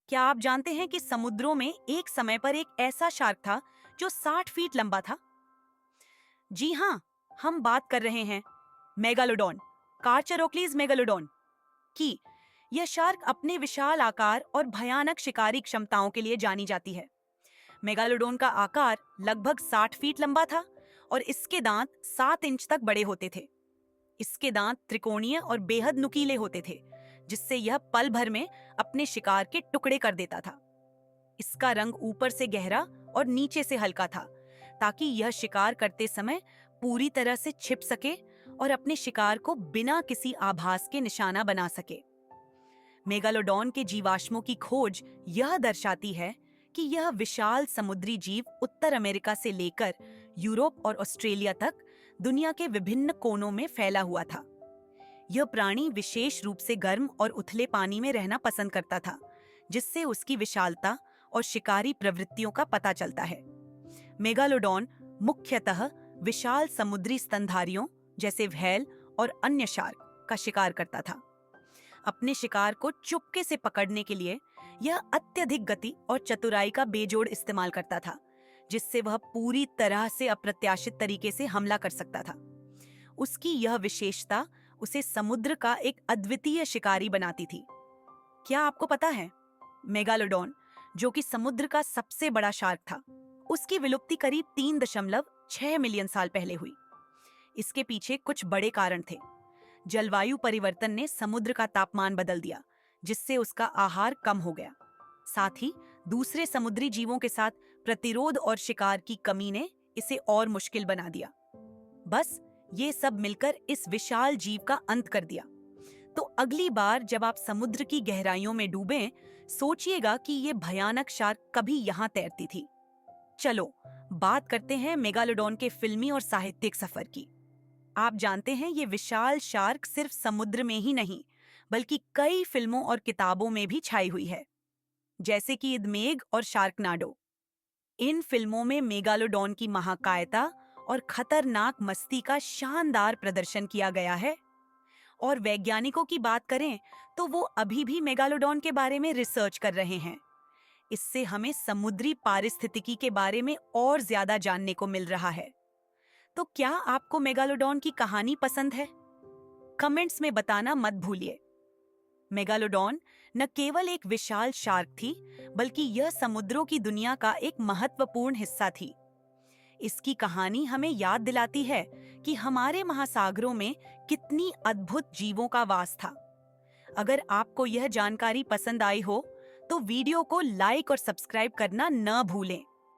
क्या आप जानते हैं कि समुद्रों में एक समय पर एक ऐसा शार्क था जो 60 फीट लंबा था? जी हाँ, हम बात कर रहे हैं मेगालोडॉन, कार्चारोक्लीज मेगालोडॉन की। यह शार्क अपने विशाल आकार और भयानक शिकारी क्षमताओं के लिए जानी जाती है। मेगालोडोन का आकार लगभग 60 फीट लंबा था और इसके दांत 7 इंच तक बड़े होते थे। इसके दांत त्रिकोणीय और बेहद नुकीले होते थे, जिससे यह पल भर में अपने शिकार के टुकड़े कर देता था। इसका रंग ऊपर से गहरा और नीचे से हल्का था, ताकि यह शिकार करते समय पूरी तरह से छिप सके और अपने शिकार को बिना किसी आभास के निशाना बना सके। मेगालोडॉन के जीवाश्मों की खोज यह दर्शाती है कि यह विशाल समुद्री जीव उत्तर अमेरिका से लेकर यूरोप और ऑस्ट्रेलिया तक दुनिया के विभिन्न कोनों में फैला हुआ था। यह प्राणी विशेष रूप से गर्म और उथले पानी में रहना पसंद करता था, जिससे उसकी विशालता और शिकारी प्रवृत्तियों का पता चलता है। मेगालोडॉन मुख्यतः विशाल समुद्री स्तनधारियों जैसे व्हेल और अन्य शार्क का शिकार करता था। अपने शिकार को चुपके से पकड़ने के लिए यह अत्यधिक गति और चतुराई का बेजोड़ इस्तेमाल करता था, जिससे वह पूरी तरह से अप्रत्याशित तरीके से हमला कर सकता था। उसकी यह विशेषता उसे समुद्र का एक अद्वितीय शिकारी बनाती थी। क्या आपको पता है, मेगालोडॉन, जो कि समुद्र का सबसे बड़ा शार्क था, उसकी विलुप्ति करीब 3.6 मिलियन साल पहले हुई। इसके पीछे कुछ बड़े कारण थे। जलवायु परिवर्तन ने समुद्र का तापमान बदल दिया, जिससे उसका आहार कम हो गया। साथ ही दूसरे समुद्री जीवों के साथ प्रतिरोध और शिकार की कमी ने इसे और मुश्किल बना दिया। बस ये सब मिलकर इस विशाल जीव का अंत कर दिया। तो अगली बार जब आप समुद्र की गहराइयों में डूबें, सोचिएगा कि ये भयानक शार्क कभी यहाँ तैरती थी। चलो बात करते हैं मेगालोडॉन के फिल्मी और साहित्यिक सफर की। आप जानते हैं, ये विशाल शार्क सिर्फ समुद्र में ही नहीं, बल्कि कई फिल्मों और किताबों में भी छाई हुई है, जैसे कि द मेग और शार्कनाडो। इन फिल्मों में मेगालोडॉन की महाकायता और खतरनाक मस्ती का शानदार प्रदर्शन किया गया है। और वैज्ञानिकों की बात करें तो वो अभी भी मेगालोडॉन के बारे में रिसर्च कर रहे हैं। इससे हमें समुद्री पारिस्थितिकी के बारे में और ज्यादा जानने को मिल रहा है। तो क्या आपको मेगालोडॉन की कहानी पसंद है? कमेंट्स में बताना मत भूलिए। मेगालोडॉन न केवल एक विशाल शार्क थी, बल्कि यह समुद्रों की दुनिया का एक महत्वपूर्ण हिस्सा थी। इसकी कहानी हमें याद दिलाती है कि हमारे महासागरों में कितनी अद्भुत जीवों का वास था। अगर आपको यह जानकारी पसंद आई हो, तो वीडियो को लाइक और सब्सक्राइब करना न भूलें।